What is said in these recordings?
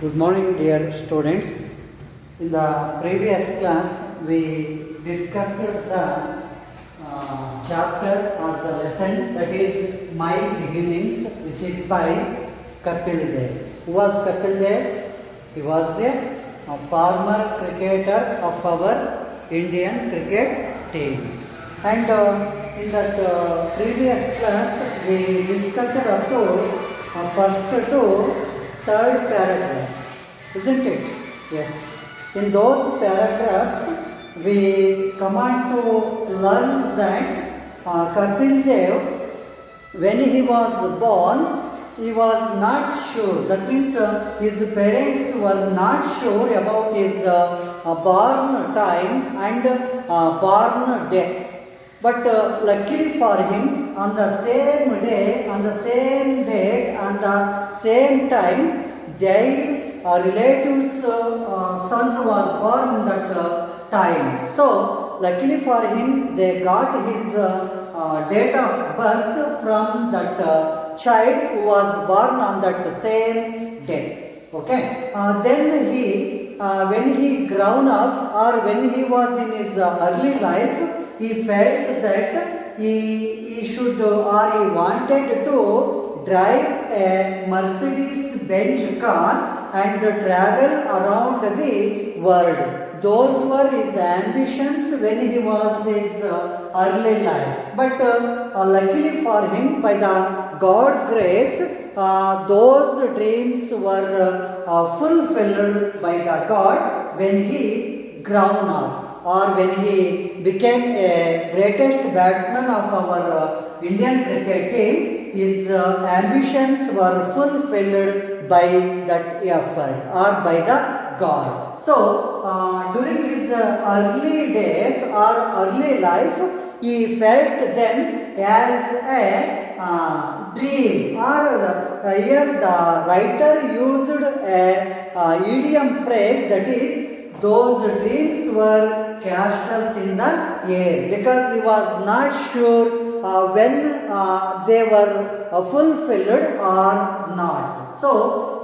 Good morning, dear students. In the previous class, we discussed the chapter or the lesson that is My Beginnings, which is by Kapil Dev. Who was Kapil Dev? He was a former cricketer of our Indian cricket team. And in that previous class, we discussed up to first to third paragraphs, isn't it? Yes. In those paragraphs, we come on to learn that Kapil Dev, when he was born, he was not sure. That means his parents were not sure about his born time and born day. But luckily for him, on the same day, on the same date, on the same time, their relative's son was born in that time. So, luckily for him, they got his date of birth from that child who was born on that same day. Okay. Then he, when he grown up or when he was in his early life, he felt that he should or he wanted to drive a Mercedes Benz car and travel around the world. Those were his ambitions when he was his early life. But luckily for him, by the God grace, those dreams were fulfilled by the God when he grown up, or when he became a greatest batsman of our Indian cricket team. His ambitions were fulfilled by that effort or by the God. So, during his early days or early life, he felt then as a dream, or here the writer used a idiom phrase, that is, those dreams were castles in the air, because he was not sure when they were fulfilled or not. So,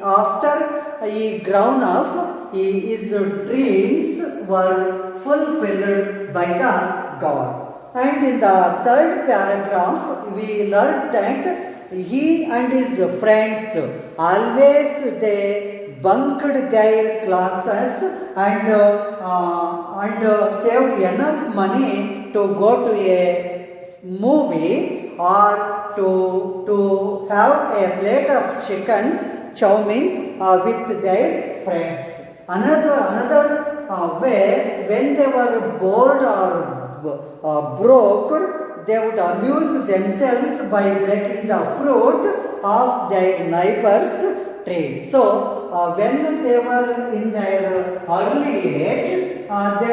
after he grown up, his dreams were fulfilled by the God. And in the third paragraph, we learned that he and his friends always they bunked their classes and saved enough money to go to a movie or to have a plate of chicken chow mein with their friends. Another way, when they were bored or broke, they would amuse themselves by breaking the fruit of their neighbor's tree. So, when they were in their early age, they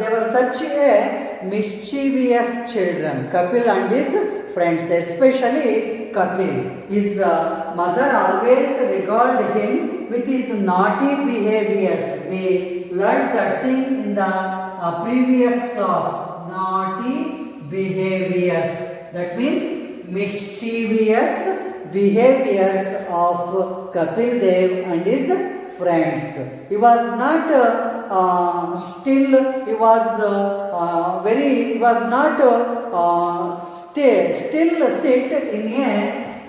were such a mischievous children. Kapil and his friends, especially Kapil. His mother always regarded him with his naughty behaviors. We learned that thing in the previous class. Naughty behaviors. That means mischievous behaviors of Kapil Dev and his friends. He was not still sit in a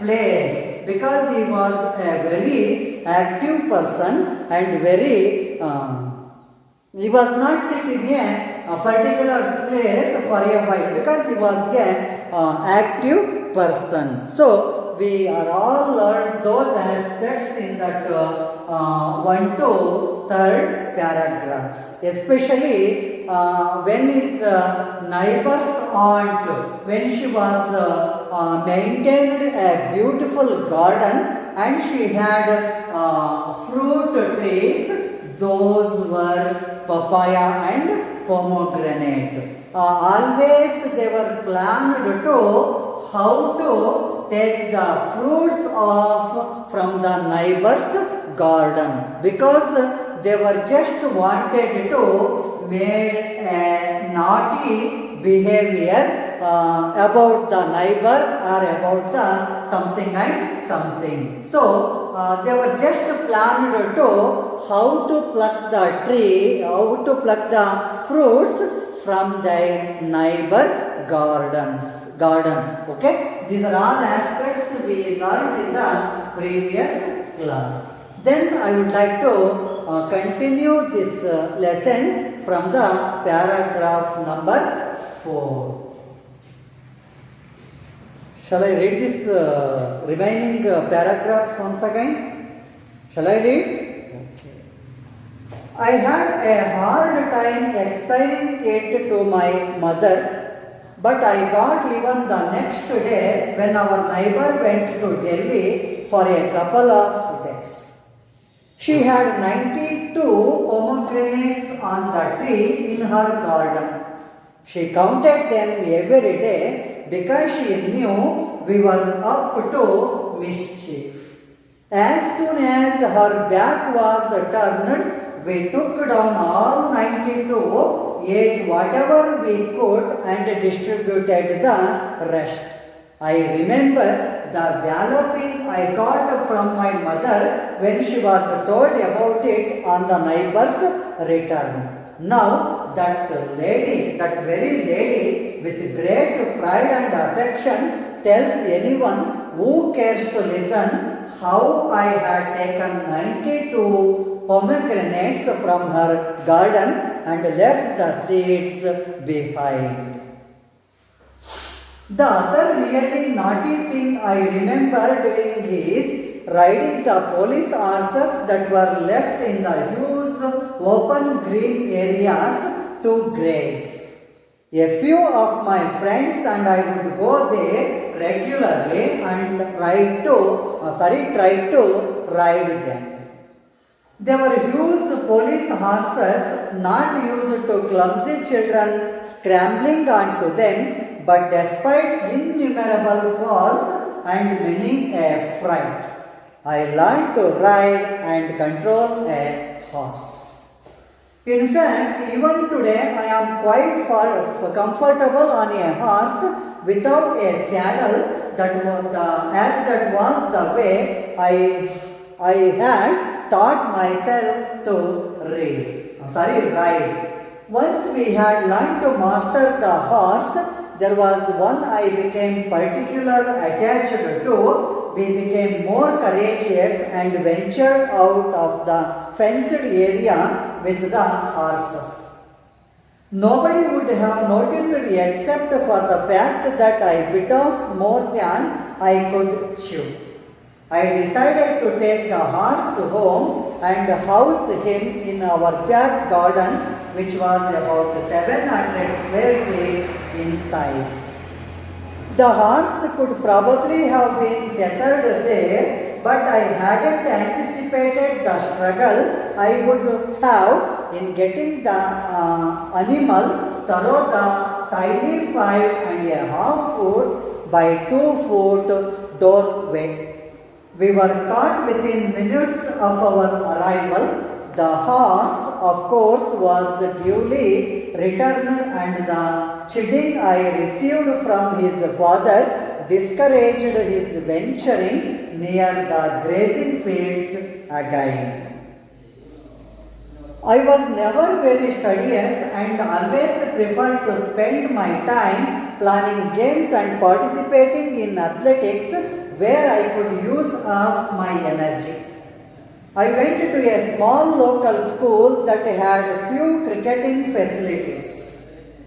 place, because he was a very active person and very he was not sitting in a particular place for a while, because he was an active person. So, we are all learned those aspects in that 1 to 3rd paragraphs. Especially when his neighbor's aunt, when she was maintained a beautiful garden and she had fruit trees, those were papaya and pomegranate. Always they were planned to how to take the fruits from the neighbor's garden, because they were just wanted to make a naughty behavior about the neighbor or about the something and something. So they were just planned to how to pluck the tree, how to pluck the fruits from their neighbor garden. Okay, these are all aspects we learned in the previous class. Then I would like to continue this lesson from the paragraph number 4. Shall I read this remaining paragraphs once again? Shall I read? Okay. I had a hard time explaining it to my mother, but I got even the next day when our neighbor went to Delhi for a couple of days. She had 92 pomegranates on the tree in her garden. She counted them every day because she knew we were up to mischief. As soon as her back was turned, we took down all 92, ate whatever we could and distributed the rest. I remember the walloping I got from my mother when she was told about it on the neighbor's return. Now that very lady with great pride and affection tells anyone who cares to listen how I had taken 92 pomegranates from her garden and left the seeds behind. The other really naughty thing I remember doing is riding the police horses that were left in the huge open green areas to graze. A few of my friends and I would go there regularly and try to ride them. They were huge police horses, not used to clumsy children scrambling onto them, but despite innumerable falls and many a fright, I learned to ride and control a horse. In fact, even today I am quite comfortable on a horse without a saddle, as that was the way I had taught myself to ride. Once we had learned to master the horse, there was one I became particularly attached to. We became more courageous and ventured out of the fenced area with the horses. Nobody would have noticed except for the fact that I bit off more than I could chew. I decided to take the horse home and house him in our back garden, which was about 700 square feet in size. The horse could probably have been tethered there, but I hadn't anticipated the struggle I would have in getting the animal through the tiny 5.5 foot by 2 foot doorway. We were caught within minutes of our arrival. The horse, of course, was duly returned, and the chiding I received from his father discouraged his venturing near the grazing fields again. I was never very studious and always preferred to spend my time planning games and participating in athletics where I could use up my energy. I went to a small local school that had few cricketing facilities.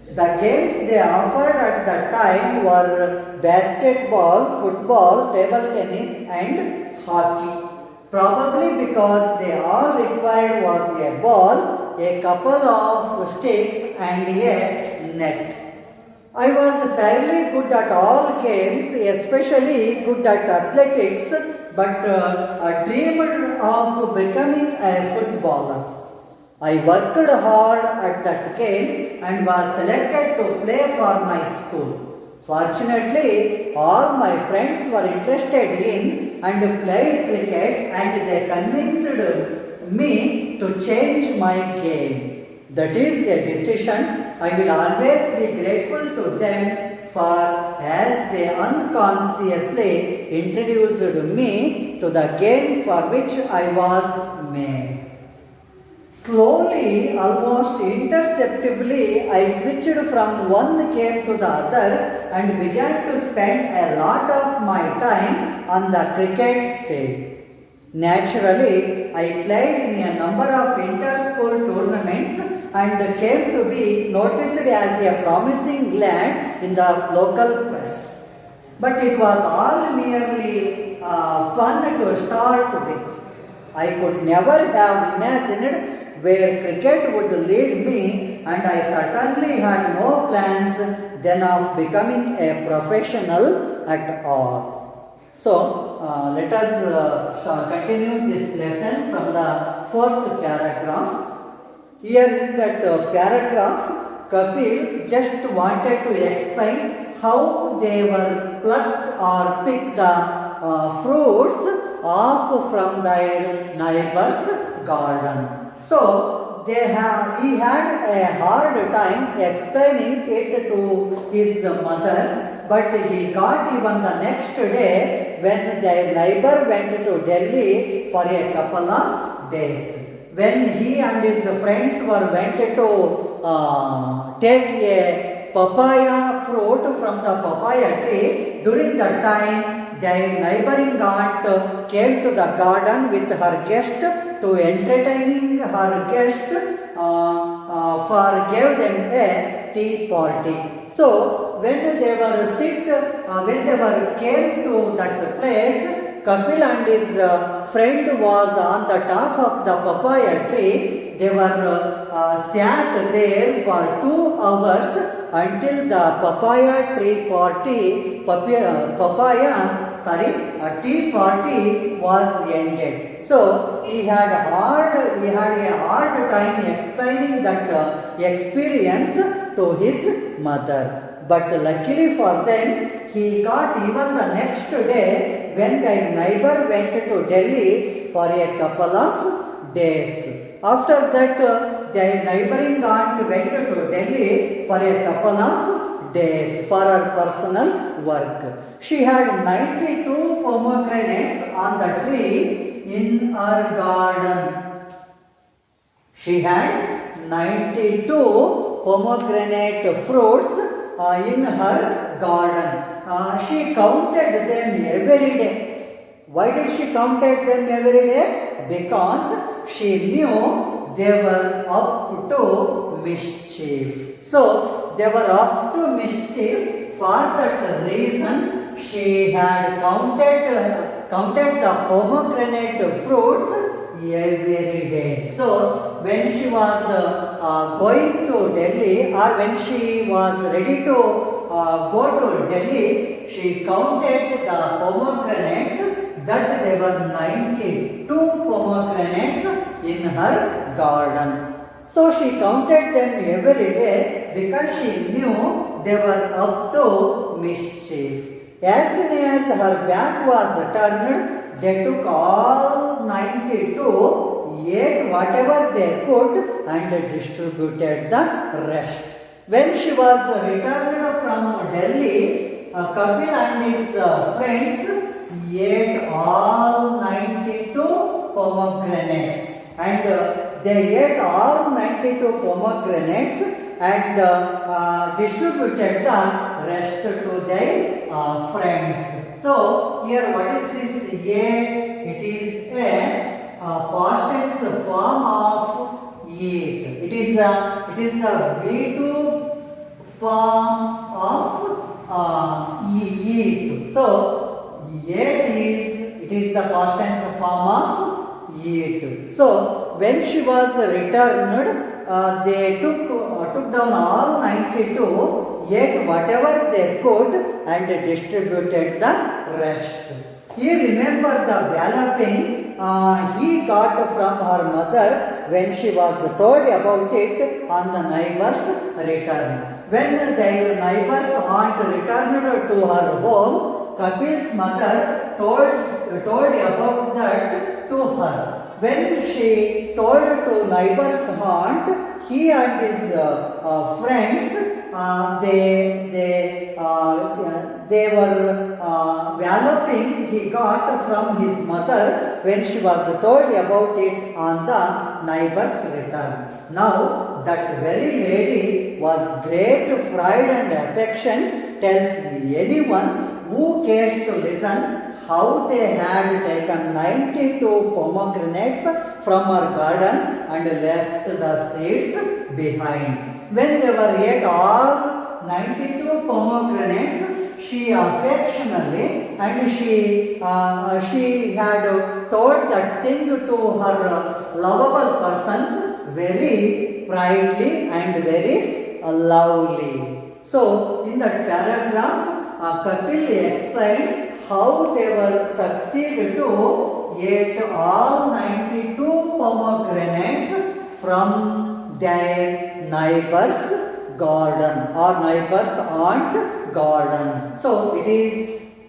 The games they offered at the time were basketball, football, table tennis and hockey. Probably because they all required was a ball, a couple of sticks and a net. I was fairly good at all games, especially good at athletics, but dreamed of becoming a footballer. I worked hard at that game and was selected to play for my school. Fortunately, all my friends were interested in and played cricket, and they convinced me to change my game. That is a decision I will always be grateful to them for as they unconsciously introduced me to the game for which I was made. Slowly, almost imperceptibly, I switched from one game to the other and began to spend a lot of my time on the cricket field. Naturally, I played in a number of inter-school tournaments and came to be noticed as a promising lad in the local press. But it was all merely fun to start with. I could never have imagined where cricket would lead me, and I certainly had no plans then of becoming a professional at all. So, let us continue this lesson from the fourth paragraph. Here in that paragraph, Kapil just wanted to explain how they were plucked or picked the fruits off from their neighbor's garden. So, he had a hard time explaining it to his mother, but he got even the next day when their neighbor went to Delhi for a couple of days. When he and his friends went to take a papaya fruit from the papaya tree, during that time their neighboring aunt came to the garden with her guest to entertaining her guest for gave them a tea party. So when they came to that place, Kapil and his friend was on the top of the papaya tree. They were sat there for 2 hours until the papaya tea party was ended. So he had a hard time explaining that experience to his mother. But luckily for them, he got even the next day when their neighbor went to Delhi for a couple of days. After that, their neighboring aunt went to Delhi for a couple of days for her personal work. She had 92 pomegranates on the tree in her garden. She had 92 pomegranate fruits in her garden. She counted them every day. Why did she counted them every day? Because she knew they were up to mischief. So, they were up to mischief. For that reason, she had counted the pomegranate fruits every day. So, when she was going to Delhi, or when she was ready to go to Delhi, she counted the pomegranates, that there were 92 pomegranates in her garden. So she counted them every day because she knew they were up to mischief. As soon as her back was turned, they took all 92, ate whatever they could and distributed the rest. When she was returned from Delhi, Kapil and his friends ate all 92 pomegranates, and they ate all 92 pomegranates and distributed the rest to their friends. So here what is this ate? It is a past tense form of eat. It is the V2 form of eat. So it is the past tense form of eat. So when she was returned, they took down all 92, ate whatever they could and distributed the rest. He remembered the walloping he got from her mother when she was told about it on the neighbor's return. When their neighbor's aunt returned to her home, Kapil's mother told about that to her. When she told to neighbor's aunt, he and his friends they were walloping he got from his mother when she was told about it on the neighbor's return. Now that very lady was great pride and affection, tells anyone who cares to listen how they had taken 92 pomegranates from her garden and left the seeds behind. When they were yet all 92 pomegranates, she affectionately and she had told that thing to her lovable persons very proudly and very lovely. So, in that paragraph, Kapil explained how they were succeeded to eat all 92 pomegranates from their neighbor's garden or neighbor's aunt garden. So, it is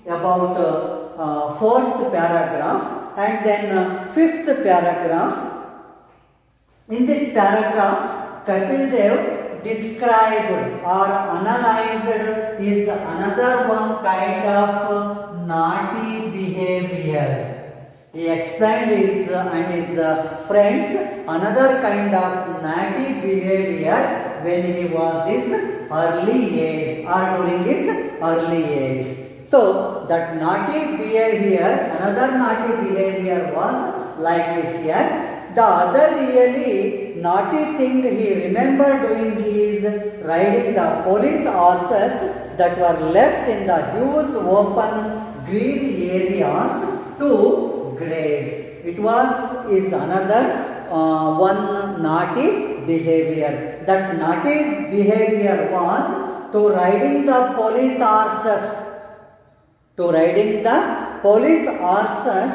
about fourth paragraph, and then fifth paragraph. In this paragraph, Kapil Dev described or analyzed is another one kind of naughty behavior. He explained his and his friends another kind of naughty behavior when he was his early age or during his early age. So that naughty behavior, another naughty behavior was like this here. The other really naughty thing he remembered doing is riding the police horses that were left in the huge open green areas to graze. It is another one naughty behavior. That naughty behavior was to riding the police horses. To riding the police horses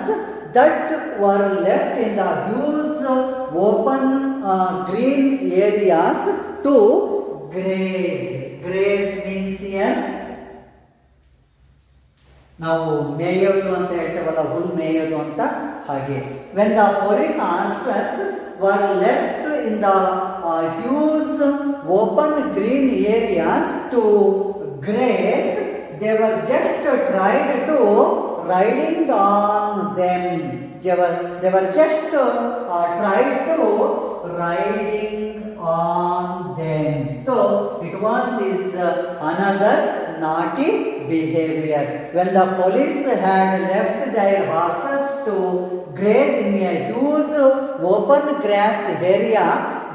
that were left in the huge open green areas to graze. Graze means here ನಾವು ಮೇಯೋದು ಅಂತ ಹೇಳ್ತೇವಲ್ಲ, ಹುಲ್ ಮೇಯೋದು ಅಂತ ಹಾಗೆ. When the police horses were left in the huge open green areas to graze, they were just tried to riding on them. They were just tried to riding on them. So it was his another naughty behavior. When the police had left their horses to graze in a huge open grass area,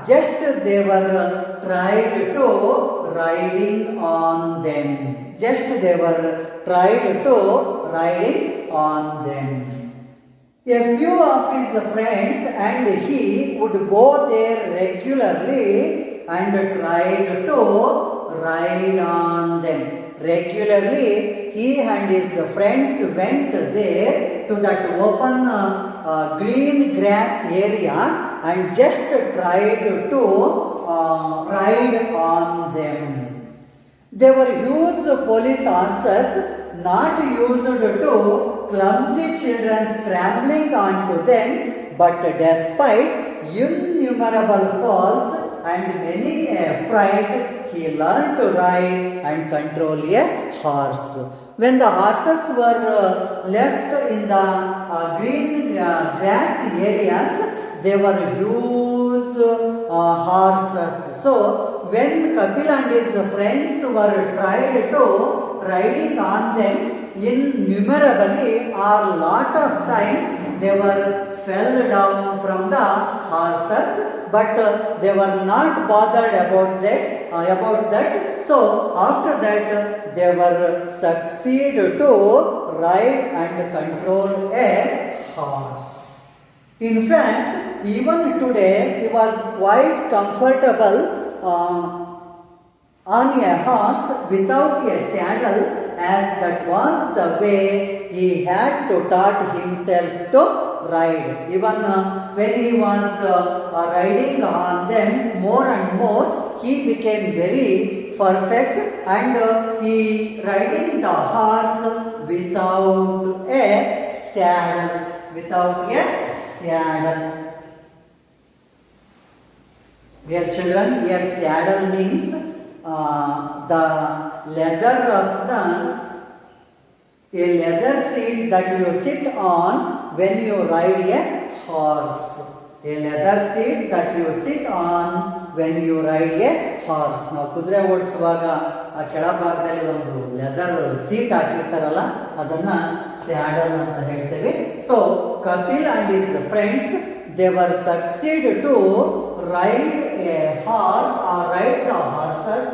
just they were tried to riding on them. Just they were tried to riding on them. A few of his friends and he would go there regularly and tried to ride on them. Regularly, he and his friends went there to that open green grass area and just tried to ride on them. They were huge police horses, not used to clumsy children scrambling onto them, but despite innumerable falls and many a fright, he learned to ride and control a horse. When the horses were left in the green grass areas, they were huge horses. So, when Kapil and his friends were tried to riding on them, innumerably or lot of time they were fell down from the horses, but they were not bothered about that. So after that they were succeed to ride and control a horse. In fact, even today he was quite comfortable on a horse without a saddle, as that was the way he had to taught himself to ride. Even when he was riding on them more and more, he became very perfect, and he riding the horse without a saddle. Dear children, here saddle means the leather of the a leather seat that you sit on when you ride a horse. A leather seat that you sit on when you ride a horse. ನಾವು ಕುದುರೆ ಓಡಿಸುವಾಗ ಆ ಕೆಳಭಾಗದಲ್ಲಿ ಒಂದು leather seat ಹಾಕಿರ್ತಾರಲ್ಲ ಅದನ್ನ saddle ಅಂತ ಹೇಳ್ತೇವೆ. So Kapil and his friends they were succeed to ride a horse or ride the horses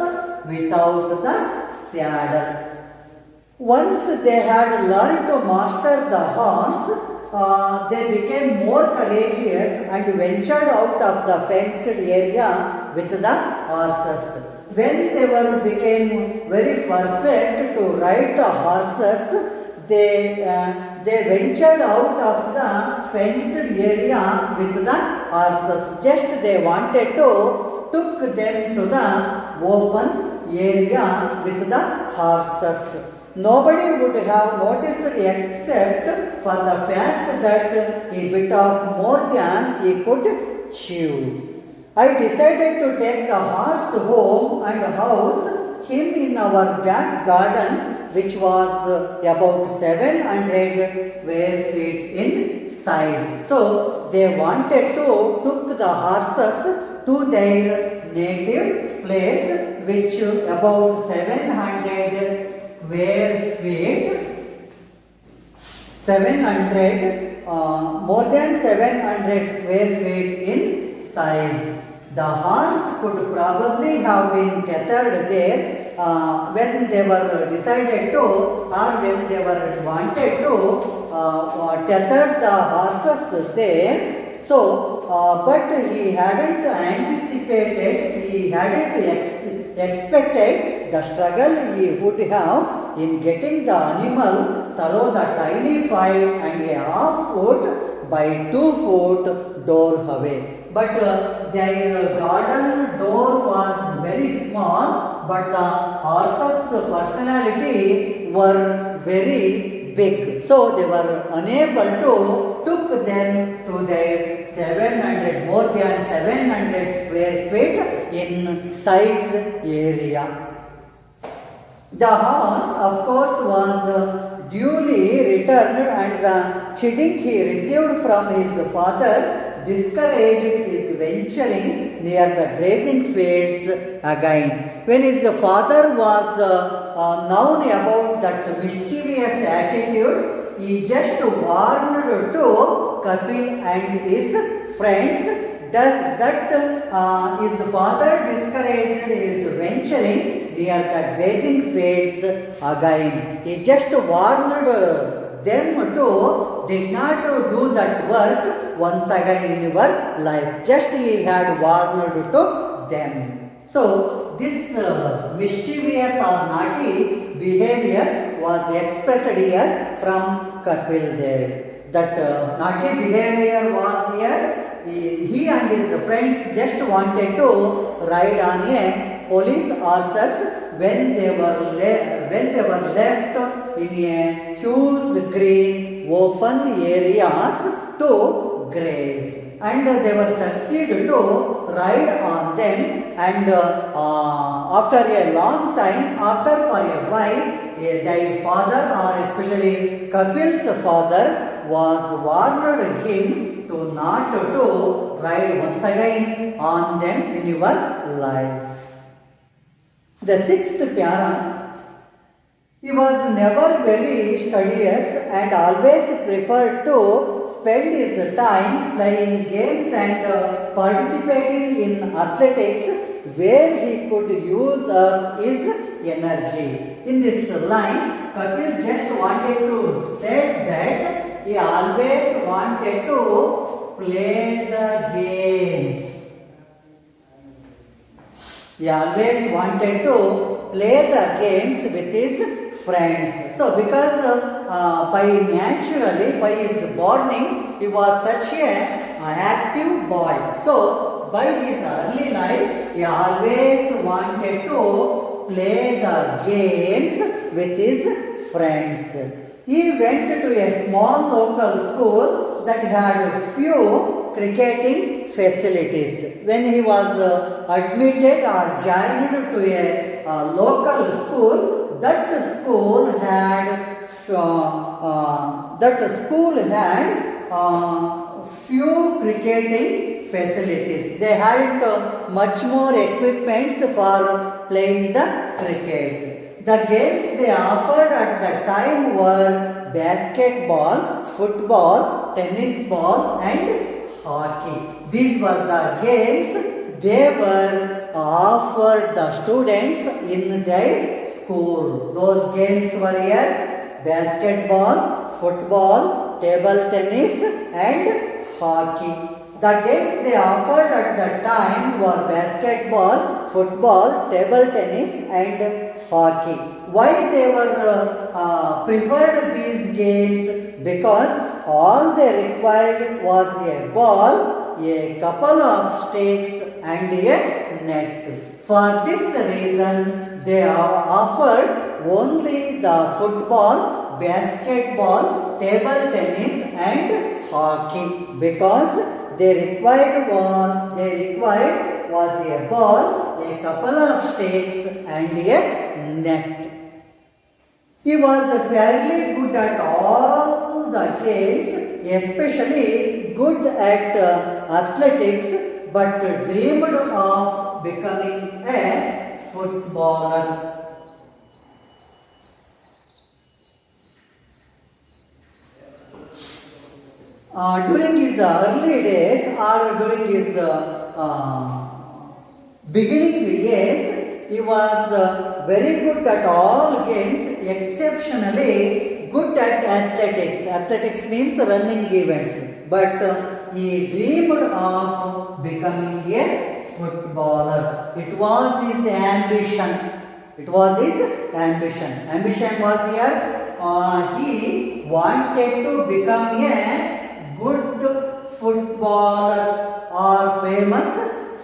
without the saddle. Once they had learned to master the horse, they became more courageous and ventured out of the fenced area with the horses. When they became very perfect to ride the horses, they ventured out of the fenced area with the horses. Just they wanted to took them to the open area with the horses. Nobody would have noticed except for the fact that he bit off more than he could chew. I decided to take the horse home and house him in our back garden, which was about 700 square feet in size. So they wanted to took the horses to their native place, which about 700 square feet, 700 more than 700 square feet in size. The horse could probably have been tethered there when they were decided to, or when they were wanted to tether the horses there. So, but he hadn't anticipated, he hadn't expected the struggle he would have in getting the animal through the tiny 5.5 foot by 2 foot doorway. But their garden door was very small, but the horses' personality were very big. So they were unable to took them to their 700, more than 700 square feet in size area. The horse, of course, was duly returned, and the chiding he received from his father discouraged his venturing near the grazing fields again. When his father was known about that mischievous attitude, he just warned to Kapil and his friends that his father discouraged his venturing near the grazing fields again. He just warned them to did not do that work once again in your life. Just he had warned to them. So this mischievous or naughty behavior was expressed here from Kapil Dev. That naughty behavior was here. He and his friends just wanted to ride on a police horses when they were left in a huge green open areas to graze, and they were succeeded to ride on them, and after a long time, after for a while, their father, or especially Kapil's father, was warned him to not to ride once again on them in your life. The sixth para. He was never very studious and always preferred to spend his time playing games and participating in athletics where he could use up his energy. In this line, Kapil just wanted to say that he always wanted to play the games. He always wanted to play the games with his friends. So because by his born, he was such a active boy. So by his early life, he always wanted to play the games with his friends. He went to a small local school that had few cricketing facilities. When he was admitted or joined to a local school, that school had few cricketing facilities. They hadn't much more equipments for playing the cricket. The games they offered at the time were basketball, football, tennis ball and hockey. These were the games they were offered the students in their school. Those games were here basketball, football, table tennis and hockey. The games they offered at the time were basketball, football, table tennis and hockey. Why they were preferred these games? Because all they required was a ball, a couple of sticks and a net. For this reason, they are offered only the football, basketball, table tennis and hockey, because they required was a ball, a couple of sticks and a net. He was fairly good at all the games, especially good at athletics, but dreamed of becoming a footballer. During his early days or during his beginning years, he was very good at all games, exceptionally good at athletics. Athletics means running events, but he dreamed of becoming a footballer. It was his ambition. Ambition was here. He wanted to become a good footballer or famous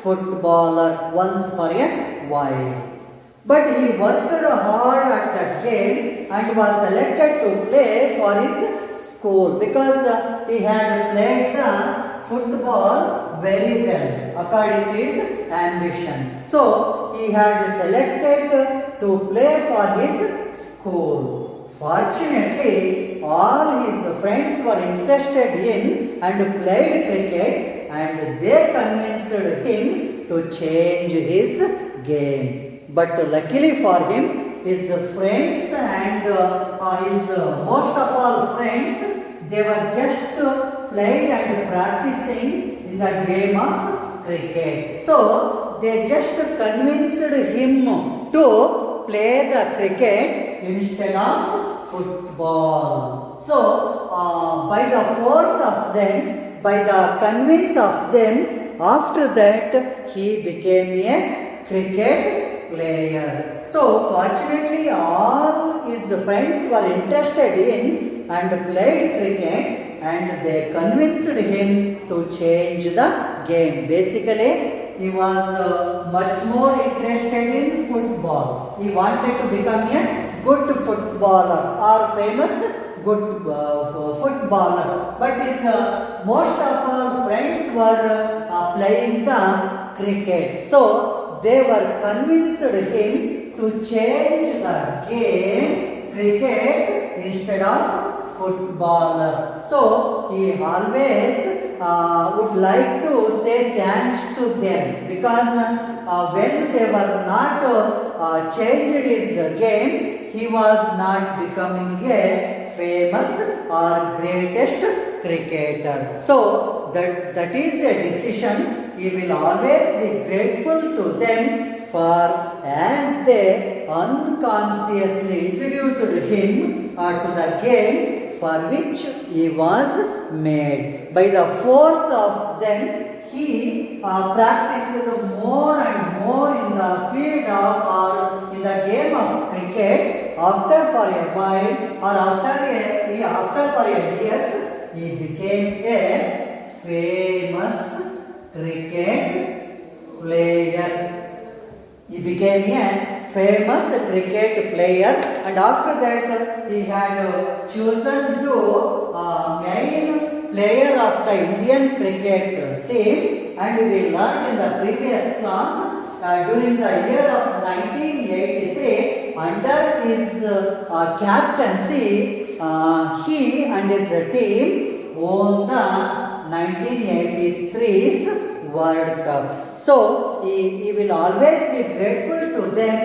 footballer once for a while. But he worked hard at that game and was selected to play for his school because he had played the football very well according to his ambition. So he had selected to play for his school. Fortunately, all his friends were interested in and played cricket and they convinced him to change his game. But luckily for him, his friends and his most of all friends, they were just playing and practicing in the game of cricket. So they just convinced him to play the cricket instead of football. So by the force of them, by the convince of them, after that he became a cricket player. So fortunately all his friends were interested in and played cricket and they convinced him to change the game. Basically he was much more interested in football. He wanted to become a good footballer or famous good footballer. But his most of our friends were playing the cricket. So they were convinced him to change the game cricket instead of footballer. So he always would like to say thanks to them because when they were not changed his game, he was not becoming a famous or greatest cricketer. So that is a decision. He will always be grateful to them for as they unconsciously introduced him to the game for which he was made. By the force of them, he practiced more and more in the field of or in the game of cricket. After for a while or after for a years, he became a famous cricket player. He became a famous cricket player and after that he had chosen to main player of the Indian cricket team, and we learned in the previous class during the year of 1983 under his captaincy he and his team won the 1983's World Cup. So he will always be grateful to them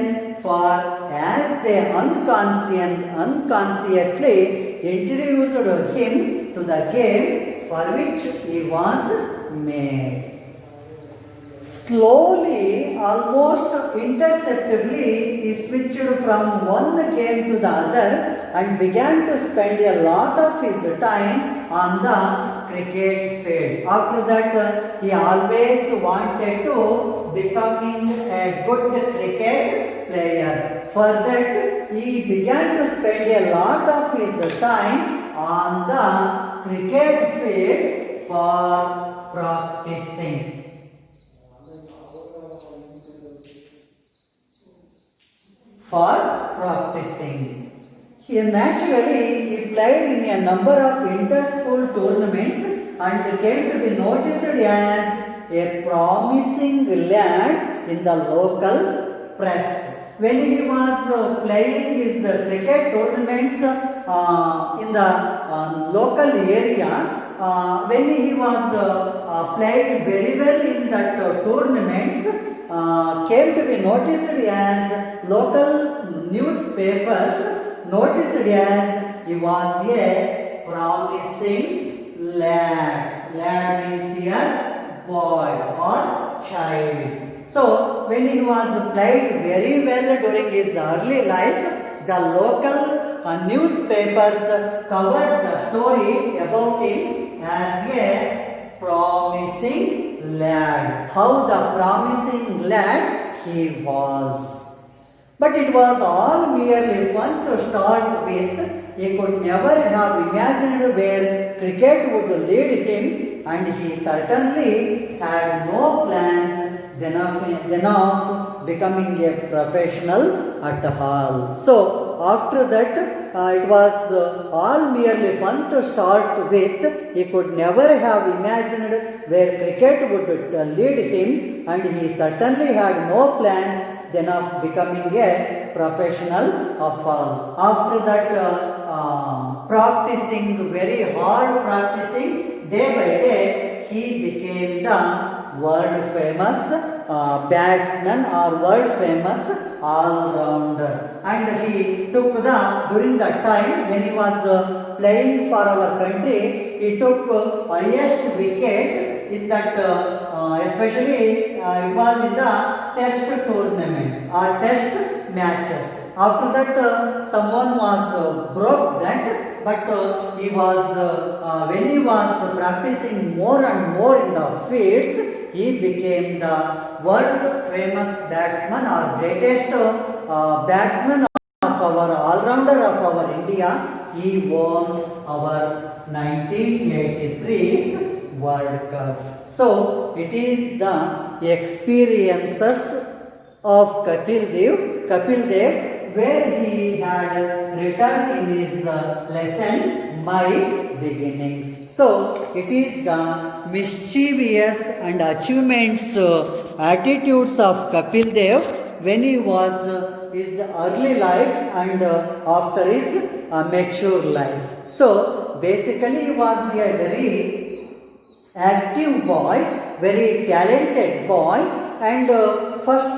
for as they unconsciously introduced him to the game for which he was made. Slowly, almost imperceptibly, he switched from one game to the other and began to spend a lot of his time on the cricket field. After that, he always wanted to becoming a good cricket player. For that, he began to spend a lot of his time on the cricket field for practicing. Naturally, he played in a number of inter-school tournaments and came to be noticed as a promising lad in the local press. When he was playing his cricket tournaments in the local area, when he was played very well in that tournaments, came to be noticed as local newspapers noticed as he was a promising lad. Lad means here boy or child. So when he was played very well during his early life, the local newspapers covered the story about him as a promising lad. How the promising lad he was. But it was all merely fun to start with. He could never have imagined where cricket would lead him, and he certainly had no plans then of becoming a professional at all. So after that, it was all merely fun to start with. He could never have imagined where cricket would lead him, and he certainly had no plans then of becoming a professional of all. After that, practicing, very hard practicing, day by day, he became the world famous batsman or world famous all-rounder. And he took during that time when he was playing for our country, he took highest wicket in that, especially it was in the test tournaments or test matches. After that, someone was broke that, but he was when he was practicing more and more in the fields, he became the world famous batsman or greatest batsman of our all-rounder of our India. He won our 1983's World Cup. So it is the experiences of Kapil Dev, where he had written in his lesson My Beginnings. So it is the mischievous and achievements attitudes of Kapil Dev when he was his early life and after his mature life. So basically he was a very active boy, very talented boy, and first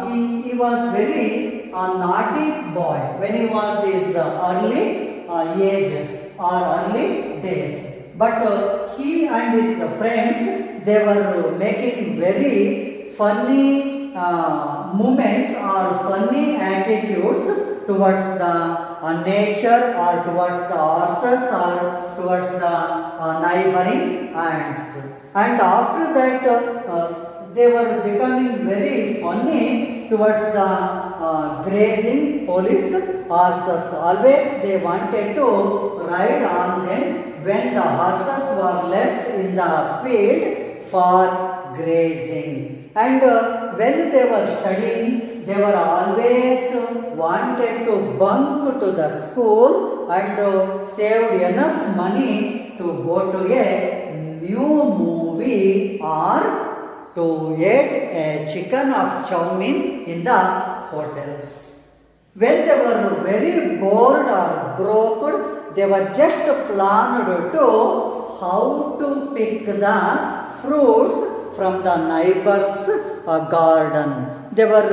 he was very naughty boy when he was his early ages or early days. But he and his friends, they were making very funny movements or funny attitudes towards the nature or towards the horses or towards the neighboring ants. And after that, they were becoming very funny towards the grazing police horses. Always they wanted to ride on them when the horses were left in the field for grazing. And when they were studying, they were always wanted to bunk to the school and saved enough money to go to a new movie or to eat a chicken of chow mein in the hotels. When they were very bored or broke, they were just planned to how to pick the fruits from the neighbor's garden. They were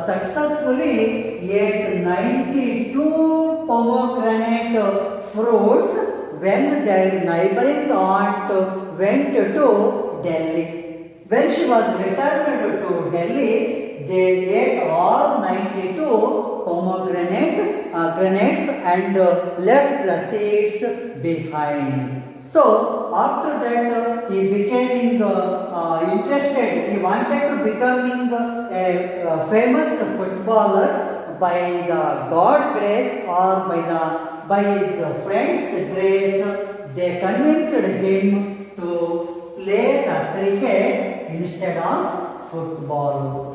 successfully ate 92 pomegranate fruits when their neighboring aunt went to Delhi. When she was returned to Delhi, they ate all 92 pomegranates and left the seeds behind. So after that he became interested. He wanted to becoming a famous footballer by the God grace or by his friends' grace. They convinced him to play the cricket instead of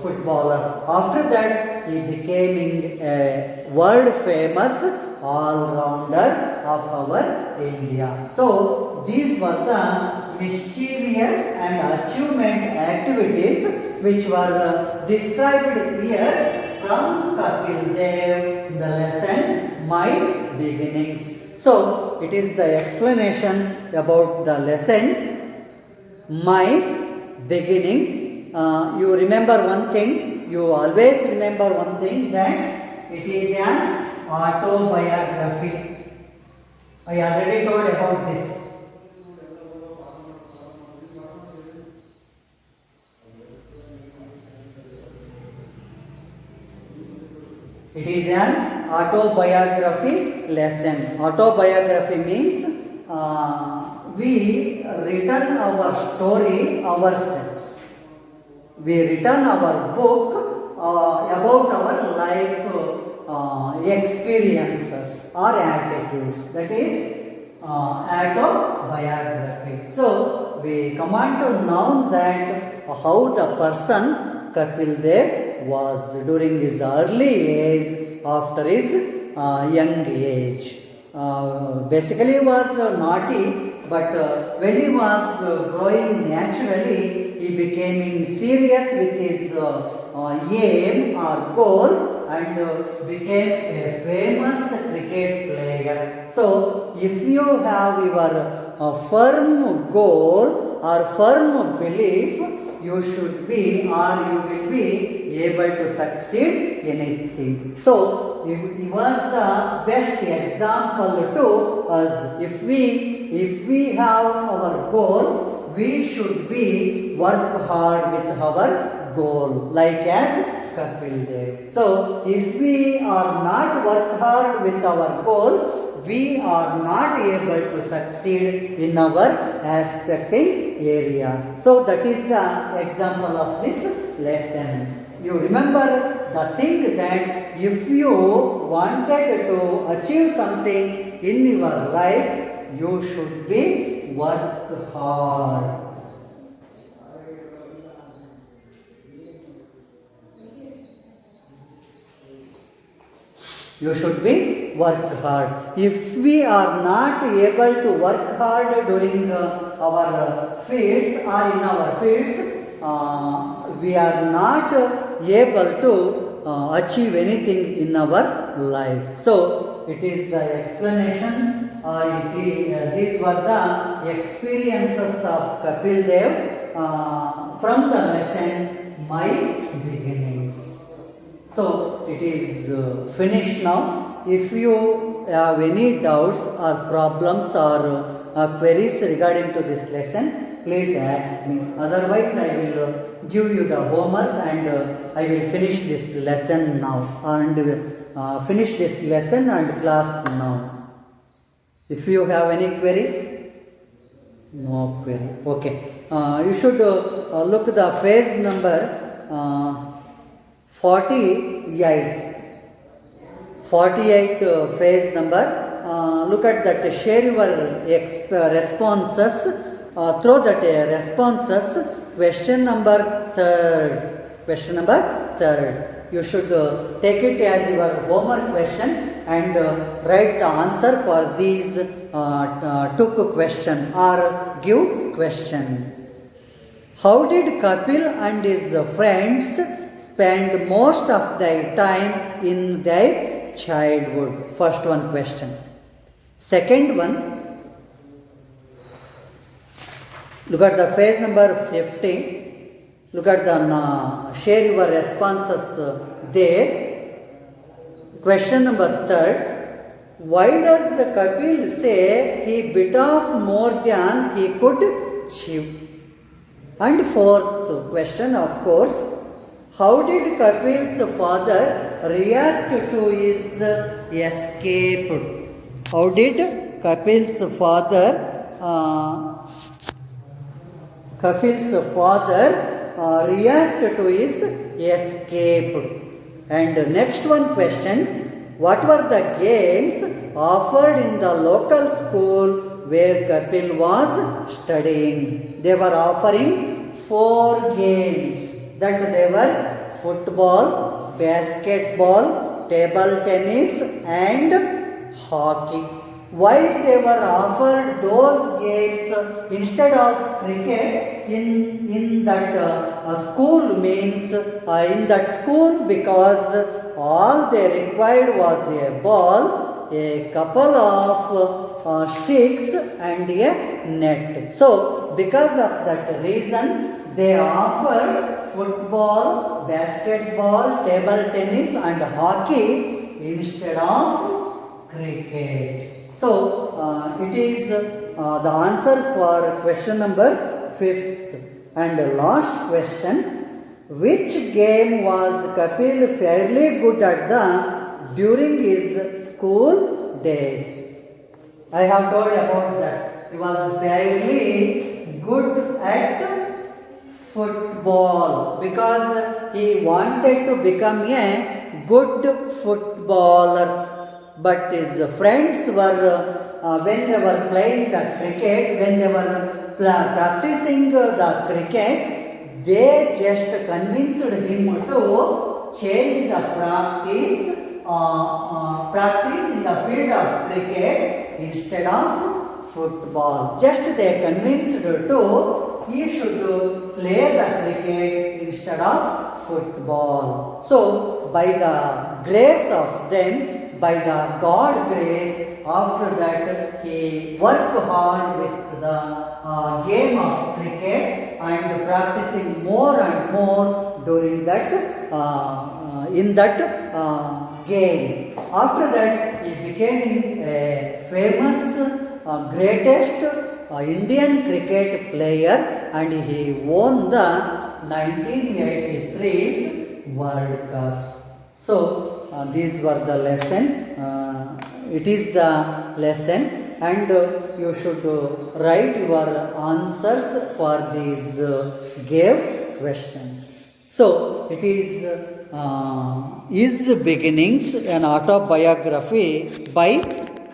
footballer. After that he became a world famous all-rounder of our India. So these were the mischievous and achievement activities which were described here from Kapil Dev in the lesson My Beginnings. So it is the explanation about the lesson My Beginning. You remember one thing, you always remember one thing, that it is an autobiography. I already told about this. It is an autobiography lesson. Autobiography means we return our story ourselves. We return our book about our life experiences or attitudes. That is autobiography. So we come on to know that how the person Kapil Dev was during his early age, after his young age. Basically he was naughty, but when he was growing naturally, he became serious with his aim or goal and became a famous cricket player. So if you have your firm goal or firm belief, you should be or you will be able to succeed in anything. So he was the best example to us. If we have our goal, we should be work hard with our goal, like as Kapil Dev. So if we are not work hard with our goal, we are not able to succeed in our aspecting areas. So that is the example of this lesson. You remember the thing that if you wanted to achieve something in your life, you should be work hard. You should be work hard. If we are not able to work hard during our fields or in our fields, we are not able to achieve anything in our life. So it is the explanation. These were the experiences of Kapil Dev from the lesson My Beginnings. So it is finished now. If you have any doubts or problems or queries regarding to this lesson, please ask me. Otherwise, I will give you the homework and I will finish this lesson now and finish this lesson and class now. If you have any query, no query. Okay. You should look the page number 48. 48 phrase number. Look at that. Share your responses. Through that responses. Question number 3. Question number third. You should take it as your homework question and write the answer for these took question or give question. How did Kapil and his friends spend most of their time in their childhood? First one question. Second one, look at the page number 15. Look at the share your responses there. Question number third. Why does Kapil say he bit off more than he could chew? And fourth question, of course, how did Kapil's father react to his escape? How did Kapil's father react to his escape? And next one question, what were the games offered in the local school where Kapil was studying? They were offering 4 games, that they were football, basketball, table tennis and hockey. Why they were offered those games instead of cricket in that school means in that school, because all they required was a ball, a couple of sticks and a net. So because of that reason they offer football, basketball, table tennis and hockey instead of cricket. So it is the answer for question number 5th. And last question, which game was Kapil fairly good at during his school days? I have told about that. He was fairly good at football because he wanted to become a good footballer. But his friends were, when they were playing the cricket, when they were practicing the cricket, they just convinced him to change the practice in the field of cricket instead of football. Just they convinced to he should play the cricket instead of football. So by the grace of them, by the God grace, after that he worked hard with the game of cricket and practicing more and more during that in that game. After that he became a famous greatest Indian cricket player and he won the 1983's World Cup. So these were the lesson. It is the lesson, and you should write your answers for these gave questions. So it is beginnings, an autobiography by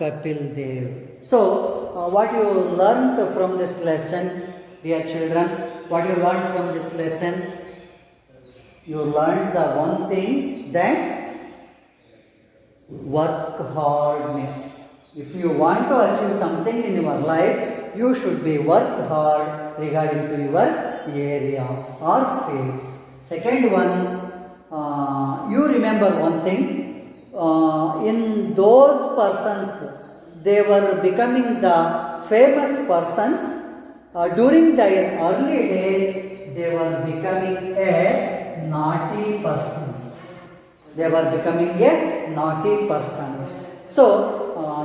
Kapil Dev. So what you learned from this lesson, dear children? What you learned from this lesson? You learned the one thing, that work hardness. If you want to achieve something in your life, you should be work hard regarding to your areas or fields. Second one, you remember one thing, in those persons, they were becoming the famous persons. During their early days, they were becoming a naughty persons. They were becoming a naughty persons. So,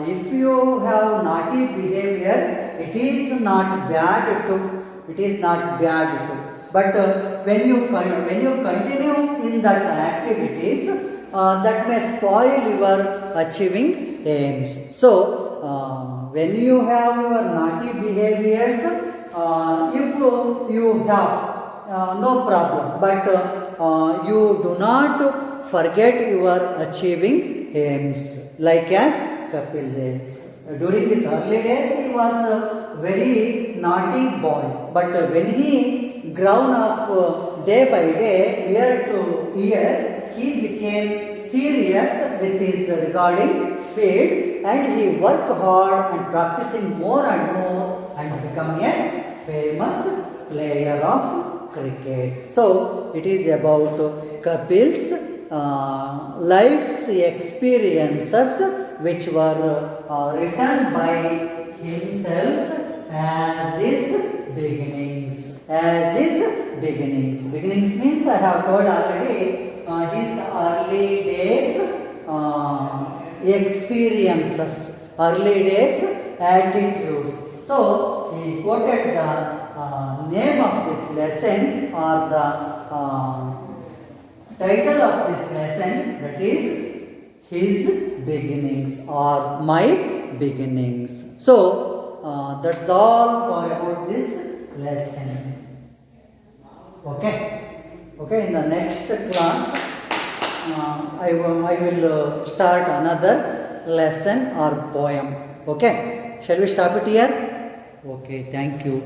if you have naughty behavior, it is not bad to. It is not bad to. But when you continue in that activities, that may spoil your achieving aims. So, when you have your naughty behaviors, if you have no problem, but you do not forget your achieving aims, like as Kapil Dev. During his early days, he was a very naughty boy, but when he grown up day by day, year to year. He became serious with his regarding field, and he worked hard and practicing more and more and become a famous player of cricket. So it is about Kapil's life's experiences which were written by himself as his beginnings. As his beginnings. Beginnings means I have told already his early days experiences, early days attitudes. So he quoted the name of this lesson or the title of this lesson, that is his beginnings or my beginnings. So that's all for about this lesson. Okay, in the next class I will start another lesson or poem. Okay, shall we stop it here? Okay, thank you.